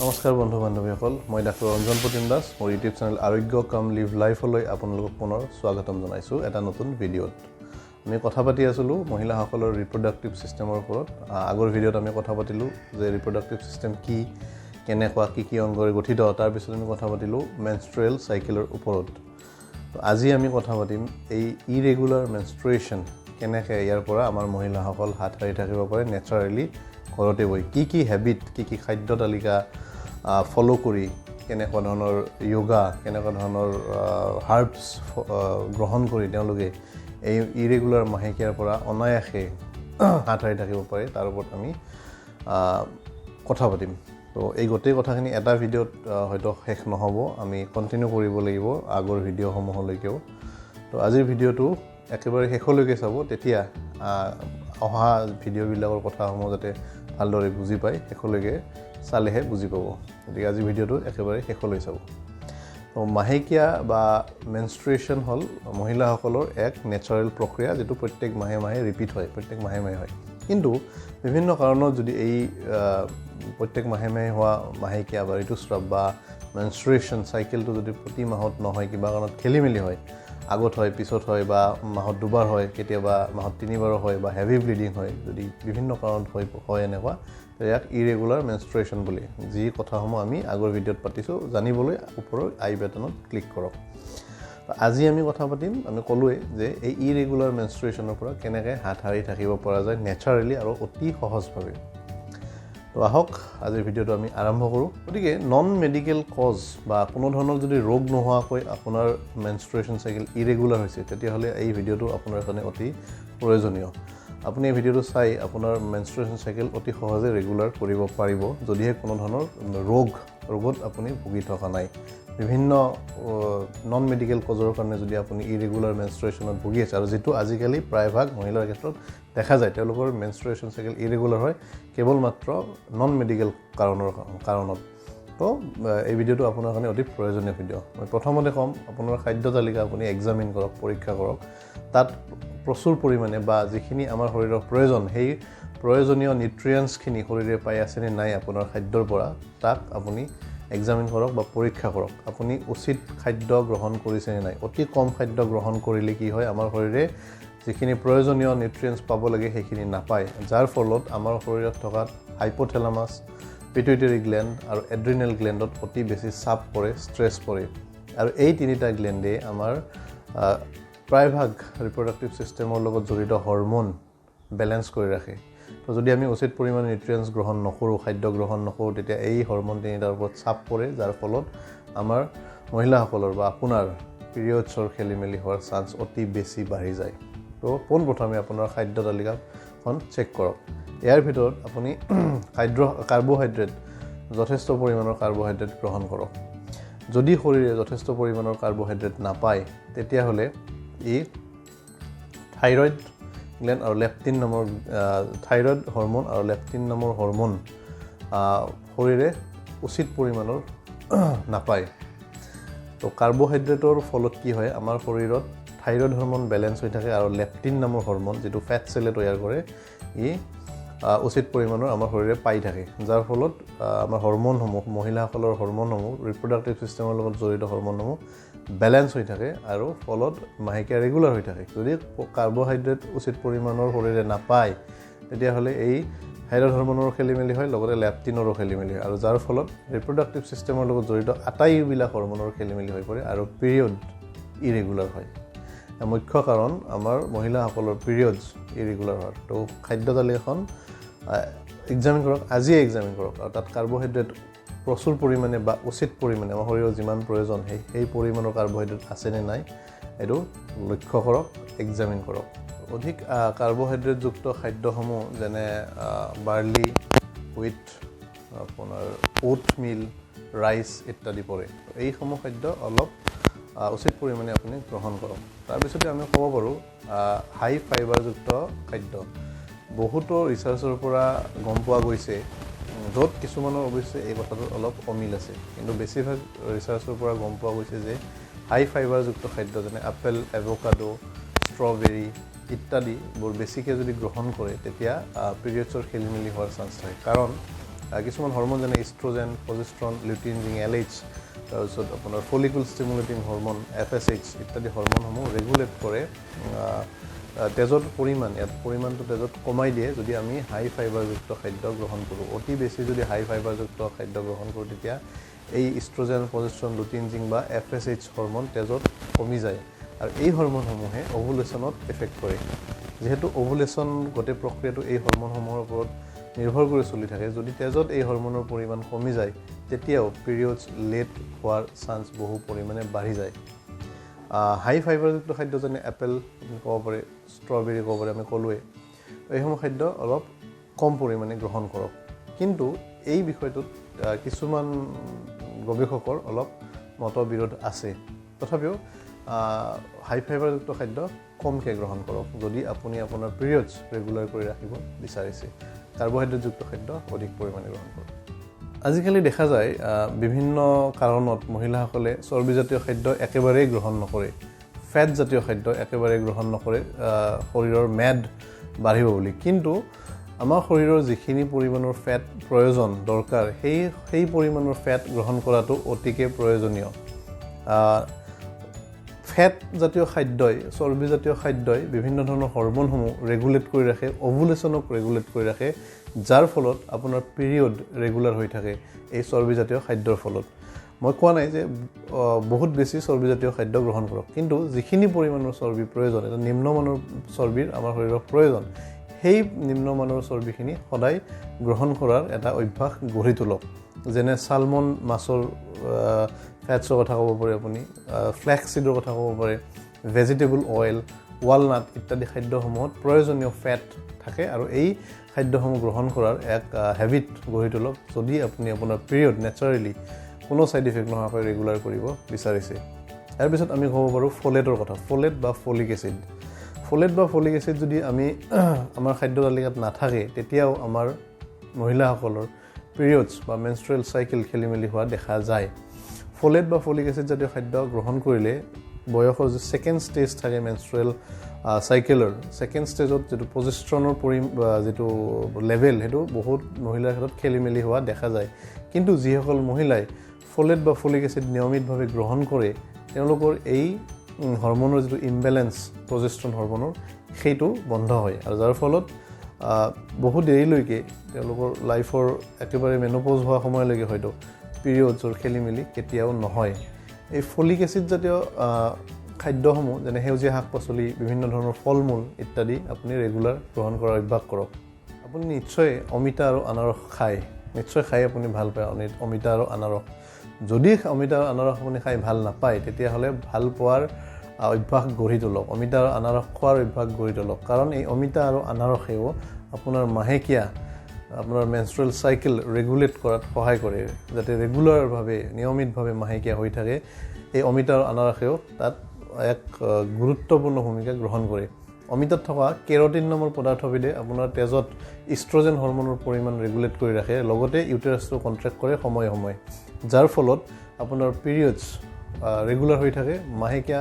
নমস্কাৰ বন্ধু বান্ধৱীসকল মই ডাক্তৰ ৰঞ্জন প্ৰতিম দাস মোৰ ইউটিউব চেনেল আৰোগ্য কাম লিভ লাইফলৈ আপোনালোকক পুনৰ স্বাগতম জনাইছোঁ এটা নতুন ভিডিঅ'ত আমি কথা পাতি আছিলোঁ মহিলাসকলৰ ৰিপ্ৰডাক্টিভ সিস্টেমৰ ওপৰত আগৰ ভিডিঅ'ত আমি কথা পাতিলোঁ যে ৰিপ্ৰডাক্টিভ সিস্টেম কি কেনেকুৱা কি অংগৰে গঠিত তাৰ পিছত আমি কথা পাতিলোঁ মেনষ্ট্ৰুৱেল সাইকেলৰ ওপৰত তো আজি আমি কথা পাতিম এই ইৰেগুলাৰ মেনষ্ট্ৰুৱেশ্যন কেনেকৈ ইয়াৰ পৰা আমাৰ মহিলাসকল হাত সাৰি থাকিব পাৰে নেচাৰেলি ঘৰতে বহি কি হেবিট কি খাদ্য তালিকা ফলো কৰি কেনেকুৱা ধৰণৰ যোগা কেনেকুৱা ধৰণৰ হাৰ্বছ গ্ৰহণ কৰি তেওঁলোকে এই ইৰেগুলাৰ মাহেকীয়াৰ পৰা অনায়াসে হাত সাৰি থাকিব পাৰে তাৰ ওপৰত আমি কথা পাতিম তো এই গোটেই কথাখিনি এটা ভিডিঅ'ত হয়তো শেষ নহ'ব আমি কন্টিনিউ কৰিব লাগিব আগৰ ভিডিঅ'সমূহলৈকেও তো আজিৰ ভিডিঅ'টো একেবাৰে শেষলৈকে চাব তেতিয়া অহা ভিডিঅ'বিলাকৰ কথাসমূহ যাতে ভালদৰে বুজি পায় শেষলৈকে চালেহে বুজি পাব গতিকে আজি ভিডিঅ'টো একেবাৰে শেষলৈ চাব তো মাহেকীয়া বা মেনষ্ট্ৰুৱেশ্যন হ'ল মহিলাসকলৰ এক নেচাৰেল প্ৰক্ৰিয়া যেটো প্ৰত্যেক মাহে মাহে ৰিপিট হয় প্ৰত্যেক মাহে মাহে হয় কিন্তু বিভিন্ন কাৰণত যদি এই প্ৰত্যেক মাহে মাহে হোৱা মাহেকীয়া বা ঋতুস্ৰাৱ বা মেনষ্ট্ৰুৱেশ্যন সাইকেলটো যদি প্ৰতি মাহত নহয় কিবা কাৰণত খেলিমেলি হয় আগত হয় পিছত হয় বা মাহত দুবাৰ হয় কেতিয়াবা মাহত তিনিবাৰ হয় বা হেভি ব্লিডিং হয় যদি বিভিন্ন কাৰণত হয় এনেকুৱা ইয়াক ইৰেগুলাৰ মেনষ্ট্ৰুৱেশ্যন বুলি যি কথাসমূহ আমি আগৰ ভিডিঅ'ত পাতিছোঁ জানিবলৈ ওপৰৰ আই বাটনত ক্লিক কৰক আজি আমি কথা পাতিম আমি ক'লোৱে যে এই ইৰেগুলাৰ মেনষ্ট্ৰুৱেশ্যনৰ পৰা কেনেকৈ হাত সাৰি থাকিব পৰা যায় নেচাৰেলি আৰু অতি সহজভাৱে তো আহক আজিৰ ভিডিঅ'টো আমি আৰম্ভ কৰোঁ গতিকে নন মেডিকেল কজ বা কোনো ধৰণৰ যদি ৰোগ নোহোৱাকৈ আপোনাৰ মেনষ্ট্ৰুৱেশ্যন সাইকেল ইৰেগুলাৰ হৈছে তেতিয়াহ'লে এই ভিডিঅ'টো আপোনাৰ কাৰণে অতি প্ৰয়োজনীয় আপুনি এই ভিডিঅ'টো চাই আপোনাৰ মেনষ্ট্ৰুৱেশ্যন সাইকেল অতি সহজে ৰেগুলাৰ কৰিব পাৰিব যদিহে কোনো ধৰণৰ ৰোগত আপুনি ভুগি থকা নাই বিভিন্ন নন মেডিকেল কজৰ কাৰণে যদি আপুনি ইৰেগুলাৰ মেনষ্ট্ৰুৱেশ্যনত ভুগি আছে আৰু যেটো আজিকালি প্ৰায়ভাগ মহিলাৰ ক্ষেত্ৰত দেখা যায় তেওঁলোকৰ মেনষ্ট্ৰুৱেশ্যন সাইকেল ইৰেগুলাৰ হয় কেৱল মাত্ৰ নন মেডিকেল কাৰণত তো এই ভিডিঅ'টো আপোনাৰ কাৰণে অতি প্ৰয়োজনীয় ভিডিঅ' মই প্ৰথমতে ক'ম আপোনাৰ খাদ্য তালিকা আপুনি এক্সামিন কৰক পৰীক্ষা কৰক তাত প্ৰচুৰ পৰিমাণে বা যিখিনি আমাৰ শৰীৰৰ প্ৰয়োজন সেই প্ৰয়োজনীয় নিউট্ৰিয়েন্টছখিনি শৰীৰে পাই আছে নে নাই আপোনাৰ খাদ্যৰ পৰা তাক আপুনি এক্সামিন কৰক বা পৰীক্ষা কৰক আপুনি উচিত খাদ্য গ্ৰহণ কৰিছে নে নাই অতি কম খাদ্য গ্ৰহণ কৰিলে কি হয় আমাৰ শৰীৰে যিখিনি প্ৰয়োজনীয় নিউট্ৰিয়েন্টছ পাব লাগে সেইখিনি নাপায় যাৰ ফলত আমাৰ শৰীৰত থকা হাইপোথেলামাছ পিটুইটাৰী গ্লেণ্ড আৰু এড্ৰিনেল গ্লেণ্ডত অতি বেছি চাপ পৰে ষ্ট্ৰেছ পৰে আৰু এই তিনিটা গ্লেণ্ডে আমাৰ প্ৰায়ভাগ ৰিপ্ৰডাক্টিভ সিস্টেমৰ লগত জড়িত হৰমোন বেলেন্স কৰি ৰাখে তো যদি আমি উচিত পৰিমাণে নিউট্ৰিয়েন্টছ গ্ৰহণ নকৰোঁ খাদ্য গ্ৰহণ নকৰোঁ তেতিয়া এই হৰমোন তিনিটাৰ ওপৰত চাপ পৰে যাৰ ফলত আমাৰ মহিলাসকলৰ বা আপোনাৰ পিৰিয়ডছৰ খেলিমেলি হোৱাৰ চান্স অতি বেছি বাঢ়ি যায় তো পোনপ্ৰথমে আপোনাৰ খাদ্য তালিকাখন চেক কৰক ইয়াৰ ভিতৰত আপুনি কাৰ্বহাইড্ৰেট যথেষ্ট পৰিমাণৰ কাৰ্বহাইড্ৰেট গ্ৰহণ কৰক যদি শৰীৰে যথেষ্ট পৰিমাণৰ কাৰ্বহাইড্ৰেট নাপায় তেতিয়াহ'লে ই থাইৰয়েড গ্লেণ্ড আৰু লেপটিন নামৰ থাইৰয়েড হৰমোন আৰু লেপটিন নামৰ হৰমোন শৰীৰে উচিত পৰিমাণৰ নাপায় তো কাৰ্বহাইড্ৰেটৰ ফলত কি হয় আমাৰ শৰীৰত থাইৰয়েড হৰমোন বেলেন্স হৈ থাকে আৰু লেপটিন নামৰ হৰমোন যেটো ফেট চেলে তৈয়াৰ কৰে ই উচিত পৰিমাণৰ আমাৰ শৰীৰে পাই থাকে যাৰ ফলত আমাৰ হৰমোনসমূহ মহিলাসকলৰ হৰমোনসমূহ ৰিপ্ৰডাক্টিভ সিস্টেমৰ লগত জড়িত হৰমোনসমূহ বেলেন্স হৈ থাকে আৰু ফলত মাহেকীয়া ৰেগুলাৰ হৈ থাকে যদি কাৰ্বহাইড্ৰেট উচিত পৰিমাণৰ শৰীৰে নাপায় তেতিয়াহ'লে এই থাইৰয়েড হৰমোনৰ খেলিমেলি হয় লগতে লেপটিনৰো খেলিমেলি হয় আৰু যাৰ ফলত ৰিপ্ৰডাক্টিভ সিস্টেমৰ লগত জড়িত আটাইবিলাক হৰমোনৰ খেলিমেলি হৈ পৰে আৰু পিৰিয়ড ইৰেগুলাৰ হয় মুখ্য কাৰণ আমাৰ মহিলাসকলৰ পিৰিয়ডছ ইৰেগুলাৰ হয় তো খাদ্য তালিকাখন এক্সামিন কৰক আজিয়ে এক্সামিন কৰক আৰু তাত কাৰ্বহাইড্ৰেট প্ৰচুৰ পৰিমাণে বা উচিত পৰিমাণে আমাৰ শৰীৰৰ যিমান প্ৰয়োজন সেই পৰিমাণৰ কাৰ্বহাইড্ৰেট আছে নে নাই এইটো লক্ষ্য কৰক এক্সামিন কৰক অধিক কাৰ্বহাইড্ৰেটযুক্ত খাদ্যসমূহ যেনে বাৰ্লি হুইট আপোনাৰ ওট মিল ৰাইচ ইত্যাদি পৰে এইসমূহ খাদ্য অলপ উচিত পৰিমাণে আপুনি গ্ৰহণ কৰক তাৰপিছতে আমি ক'ব পাৰোঁ হাই ফাইবাৰযুক্ত খাদ্য বহুতো ৰিচাৰ্চৰ পৰা গম পোৱা গৈছে য'ত কিছুমানৰ অৱশ্যে এই কথাটো অলপ অমিল আছে কিন্তু বেছিভাগ ৰিচাৰ্চৰ পৰা গম পোৱা গৈছে যে হাই ফাইবাৰযুক্ত খাদ্য যেনে আপেল এভোকাডো ষ্ট্ৰবেৰী ইত্যাদি বৰ বেছিকৈ যদি গ্ৰহণ কৰে তেতিয়া পিৰিয়ডছৰ খেলিমেলি হোৱাৰ চান্স থাকে কাৰণ কিছুমান হৰমন যেনে ইষ্ট্ৰজেন, প্ৰজেষ্ট্ৰন, লুটিন, LH, তাৰপিছত আপোনাৰ ফলিকুল ষ্টিমুলেটিং হৰমন FSH ইত্যাদি হৰমনসমূহ ৰেগুলেট কৰে তেজৰ পৰিমাণ। ইয়াত পৰিমাণটো তেজত কমাই দিয়ে যদি আমি হাই ফাইবাৰযুক্ত খাদ্য গ্ৰহণ কৰোঁ। অতি বেছি যদি হাই ফাইবাৰযুক্ত খাদ্য গ্ৰহণ কৰোঁ তেতিয়া এই ইষ্ট্ৰজেন, প্ৰজেষ্ট্ৰন, লুটিন বা FSH হৰমন তেজত কমি যায় আৰু এই হৰমনসমূহে অভুলেশ্যনত এফেক্ট কৰে। যিহেতু অভুলেশ্যন গোটেই প্ৰক্ৰিয়াটো এই হৰমনসমূহৰ ওপৰত নিৰ্ভৰ কৰি চলি থাকে, যদি তেজত এই হৰমনৰ পৰিমাণ কমি যায় তেতিয়াও পিৰিয়ডছ লেট হোৱাৰ চান্স বহু পৰিমাণে বাঢ়ি যায়। হাই ফাইবাৰযুক্ত খাদ্য যেনে এপল ক'ব পাৰে, ষ্ট্ৰবেৰী ক'ব পাৰে, আমি ক'লোৱে এইসমূহ খাদ্য অলপ কম পৰিমাণে গ্ৰহণ কৰক। কিন্তু এই বিষয়টোত কিছুমান গৱেষকৰ অলপ মতবিৰোধ আছে। তথাপিও হাই ফাইবাৰযুক্ত খাদ্য কমকৈ গ্ৰহণ কৰক যদি আপুনি আপোনাৰ পিৰিয়ডছ ৰেগুলাৰ কৰি ৰাখিব বিচাৰিছে। কাৰ্বহাইড্ৰেটযুক্ত খাদ্য অধিক পৰিমাণে গ্ৰহণ কৰক। আজিকালি দেখা যায় বিভিন্ন কাৰণত মহিলাসকলে চৰ্বিজাতীয় খাদ্য একেবাৰেই গ্ৰহণ নকৰে, ফেটজাতীয় খাদ্য একেবাৰেই গ্ৰহণ নকৰে শৰীৰৰ মেদ বাঢ়িব বুলি। কিন্তু আমাৰ শৰীৰৰ যিখিনি পৰিমাণৰ ফেট প্ৰয়োজন দৰকাৰ সেই পৰিমাণৰ ফেট গ্ৰহণ কৰাটো অতিকৈ প্ৰয়োজনীয়। ফেটজাতীয় খাদ্যই, চৰ্বিজাতীয় খাদ্যই বিভিন্ন ধৰণৰ হৰমনসমূহ ৰেগুলেট কৰি ৰাখে, অভুলেশ্যনক ৰেগুলেট কৰি ৰাখে, যাৰ ফলত আপোনাৰ পিৰিয়ড ৰেগুলাৰ হৈ থাকে এই চৰ্বিজাতীয় খাদ্যৰ ফলত। মই কোৱা নাই যে বহুত বেছি চৰ্বিজাতীয় খাদ্য গ্ৰহণ কৰক, কিন্তু যিখিনি পৰিমাণৰ চৰ্বি প্ৰয়োজন, এটা নিম্নমানৰ চৰ্বিৰ আমাৰ শৰীৰৰ প্ৰয়োজন, সেই নিম্নমানৰ চৰ্বিখিনি সদায় গ্ৰহণ কৰাৰ এটা অভ্যাস গঢ়ি তোলক। যেনে চালমন মাছৰ ফেটছৰ কথা ক'ব পাৰে আপুনি, ফ্লেক্স চিডৰ কথা ক'ব পাৰে, ভেজিটেবল অইল, ৱালনাট ইত্যাদি খাদ্যসমূহত প্ৰয়োজনীয় ফেট থাকে আৰু এই খাদ্যসমূহ গ্ৰহণ কৰাৰ এক হেবিট গঢ়ি তোলক যদি আপুনি আপোনাৰ পিৰিয়ড নেচাৰেলি কোনো ছাইড ইফেক্ট নোহোৱাকৈ ৰেগুলাৰ কৰিব বিচাৰিছে। ইয়াৰ পিছত আমি ক'ব পাৰোঁ ফলেটৰ কথা, ফলেট বা ফলিক এচিড। ফলেট বা ফলিক এচিড যদি আমাৰ খাদ্য তালিকাত নাথাকে তেতিয়াও আমাৰ মহিলাসকলৰ পিৰিয়ডছ বা মেনষ্ট্ৰুৱেল চাইকেল খেলিমেলি হোৱা দেখা যায়। ফলেট বা ফলিক এচিড জাতীয় খাদ্য গ্ৰহণ কৰিলে বয়সৰ যি ছেকেণ্ড ষ্টেজ থাকে মেনষ্ট্ৰুৱেল চাইকেলৰ, ছেকেণ্ড ষ্টেজত যিটো প্ৰজেষ্ট্ৰনৰ যিটো লেভেল সেইটো বহুত মহিলাৰ ক্ষেত্ৰত খেলিমেলি হোৱা দেখা যায়। কিন্তু যিসকল মহিলাই ফলেট বা ফলিক এচিড নিয়মিতভাৱে গ্ৰহণ কৰে তেওঁলোকৰ এই হৰমনৰ যিটো ইমবেলেঞ্চ প্ৰজেষ্ট্ৰন হৰমনৰ সেইটো বন্ধ হয় আৰু যাৰ ফলত বহু দেৰিলৈকে তেওঁলোকৰ লাইফৰ একেবাৰে মেন'পজ হোৱা সময়লৈকে হয়তো পিৰিয়ডছৰ খেলিমেলি কেতিয়াও নহয়। এই ফলিক এচিড জাতীয় খাদ্যসমূহ যেনে সেউজীয়া শাক পাচলি, বিভিন্ন ধৰণৰ ফল মূল ইত্যাদি আপুনি ৰেগুলাৰ গ্ৰহণ কৰাৰ অভ্যাস কৰক। আপুনি নিশ্চয় অমিতা আৰু আনাৰস নিশ্চয় খাই আপুনি ভাল পায় অমিতা আৰু আনাৰস। যদি অমিতা আৰু আনাৰস আপুনি খাই ভাল নাপায় তেতিয়াহ'লে ভাল পোৱাৰ অভ্যাস গঢ়ি তোলক, অমিতা আৰু আনাৰস খোৱাৰ অভ্যাস গঢ়ি তোলক। কাৰণ এই অমিতা আৰু আনাৰসেও আপোনাৰ মাহেকীয়া, আপোনাৰ মেনষ্ট্ৰুৱেল চাইকেল ৰেগুলেট কৰাত সহায় কৰে। যাতে ৰেগুলাৰভাৱে নিয়মিতভাৱে মাহেকীয়া হৈ থাকে, এই অমিতা আৰু আনাৰসেও তাত এক গুৰুত্বপূৰ্ণ ভূমিকা গ্ৰহণ কৰে। অমিতাত থকা কেৰটিন নামৰ পদাৰ্থবিধে আপোনাৰ তেজত ইষ্ট্ৰজেন হৰমনৰ পৰিমাণ ৰেগুলেট কৰি ৰাখে, লগতে ইউটেৰাছটো কণ্ট্ৰেক্ট কৰে সময়ে সময়ে, যাৰ ফলত আপোনাৰ পিৰিয়ডছ ৰেগুলাৰ হৈ থাকে, মাহেকীয়া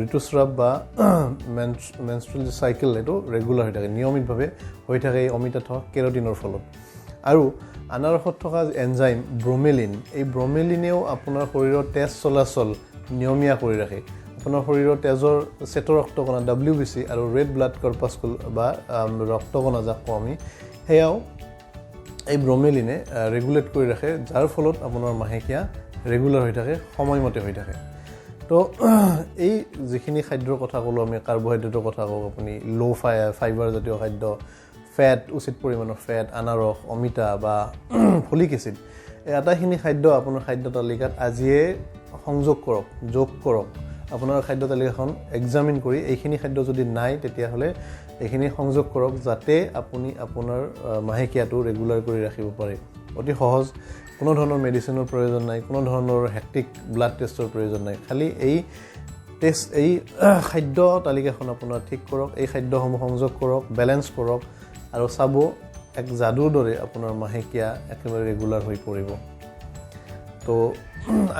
ঋতুস্ৰাৱ বা মেনষ্ট্ৰুৱেল চাইকেল এইটো ৰেগুলাৰ হৈ থাকে, নিয়মিতভাৱে হৈ থাকে এই অমিতাত থকা কেৰটিনৰ ফলত। আৰু আনাৰসত থকা এনজাইম ব্ৰমেলিন, এই ব্ৰমেলিনেও আপোনাৰ শৰীৰৰ তেজ চলাচল নিয়মীয়া কৰি ৰাখে। আপোনাৰ শৰীৰৰ তেজৰ শ্বেত ৰক্তকণা WBC আৰু ৰেড ব্লাড কৰ্পাছকুল বা ৰক্তকণা যাক কওঁ আমি, সেয়াও এই ব্ৰমেলিনে ৰেগুলেট কৰি ৰাখে, যাৰ ফলত আপোনাৰ মাহেকীয়া ৰেগুলাৰ হৈ থাকে, সময়মতে হৈ থাকে। তো এই যিখিনি খাদ্যৰ কথা ক'লোঁ আমি, কাৰ্বহাইড্ৰেটৰ কথা কওঁ, আপুনি ল' ফাইবাৰ জাতীয় খাদ্য, ফেট, উচিত পৰিমাণৰ ফেট, আনাৰস, অমিতা বা ফলিক এচিড, এই আটাইখিনি খাদ্য আপোনাৰ খাদ্য তালিকাত আজিয়ে যোগ কৰক। আপোনাৰ খাদ্য তালিকাখন এক্সামিন কৰি এইখিনি খাদ্য যদি নাই তেতিয়াহ'লে এইখিনি সংযোগ কৰক, যাতে আপুনি আপোনাৰ মাহেকীয়াটো ৰেগুলাৰ কৰি ৰাখিব পাৰে। অতি সহজ, কোনো ধৰণৰ মেডিচিনৰ প্ৰয়োজন নাই, কোনো ধৰণৰ হেক্টিক ব্লাড টেষ্টৰ প্ৰয়োজন নাই। খালি এই খাদ্য তালিকাখন আপোনাৰ ঠিক কৰক, এই খাদ্যসমূহ সংযোগ কৰক, বেলেঞ্চ কৰক আৰু চাব এক যাদুৰ দৰে আপোনাৰ মাহেকীয়া একেবাৰে ৰেগুলাৰ হৈ পৰিব। তো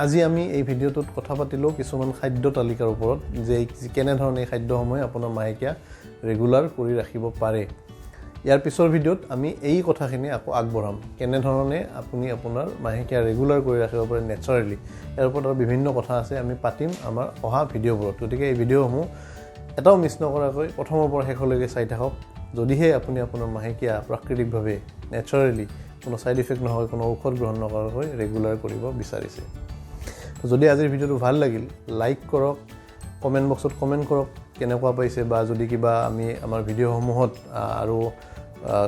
আজি আমি এই ভিডিঅ'টোত কথা পাতিলোঁ কিছুমান খাদ্য তালিকাৰ ওপৰত, যে কেনেধৰণে এই খাদ্যসমূহে আপোনাৰ মাহেকীয়া ৰেগুলাৰ কৰি ৰাখিব পাৰে। ইয়াৰ পিছৰ ভিডিঅ'ত আমি এই কথাখিনি আকৌ আগবঢ়াম কেনেধৰণে আপুনি আপোনাৰ মাহেকীয়া ৰেগুলাৰ কৰি ৰাখিব পাৰে নেচাৰেলি ইয়াৰ ওপৰত আৰু বিভিন্ন কথা আছে আমি পাতিম আমাৰ অহা ভিডিঅ'বোৰত গতিকে এই ভিডিঅ'সমূহ এটাও মিছ নকৰাকৈ প্ৰথমৰ পৰা শেষলৈকে চাই থাকক যদিহে আপুনি আপোনাৰ মাহেকীয়া প্ৰাকৃতিকভাৱে নেচাৰেলি কোনো সাইড ইফেক্ট নহয় কোনো ঔষধ গ্ৰহণ নকৰাকৈ ৰেগুলাৰ কৰিব বিচাৰিছে যদি আজিৰ ভিডিঅ'টো ভাল লাগিল লাইক কৰক কমেন্ট বক্সত কমেন্ট কৰক কেনেকুৱা পাইছে বা যদি কিবা আমি আমাৰ ভিডিঅ'সমূহত আৰু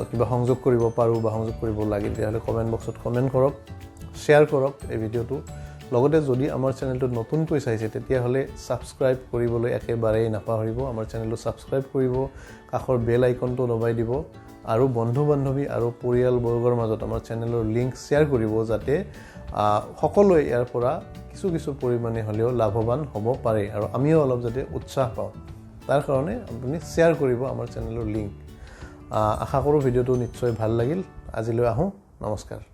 কিবা সংযোগ কৰিব পাৰো বা সংযোগ কৰিব লাগে তেতিয়াহ'লে কমেন্ট বক্সত কমেন্ট কৰক শ্বেয়াৰ কৰক এই ভিডিঅ'টো লগতে যদি আমাৰ চেনেলটো নতুনকৈ চাইছে তেতিয়াহ'লে সাবস্ক্ৰাইব কৰিবলৈ একেবাৰেই নাপাহৰিব আমাৰ চেনেলটো সাবস্ক্ৰাইব কৰিব কাষৰ বেল আইকনটো দবাই দিব আৰু বন্ধু-বান্ধৱী আৰু পৰিয়ালবৰ্গৰ মাজত আমাৰ চেনেলৰ লিংক শ্বেয়াৰ কৰিব যাতে সকলোৱে ইয়াৰ পৰা কিছু পৰিমাণে হ'লেও লাভৱান হ'ব পাৰে আৰু আমিও অলপ যাতে উৎসাহ পাওঁ তাৰ কাৰণে আপুনি শ্বেয়াৰ কৰিব আমাৰ চেনেলৰ লিংক আশা কৰোঁ ভিডিঅ'টো নিশ্চয় ভাল লাগিল আজিলৈ আহোঁ নমস্কাৰ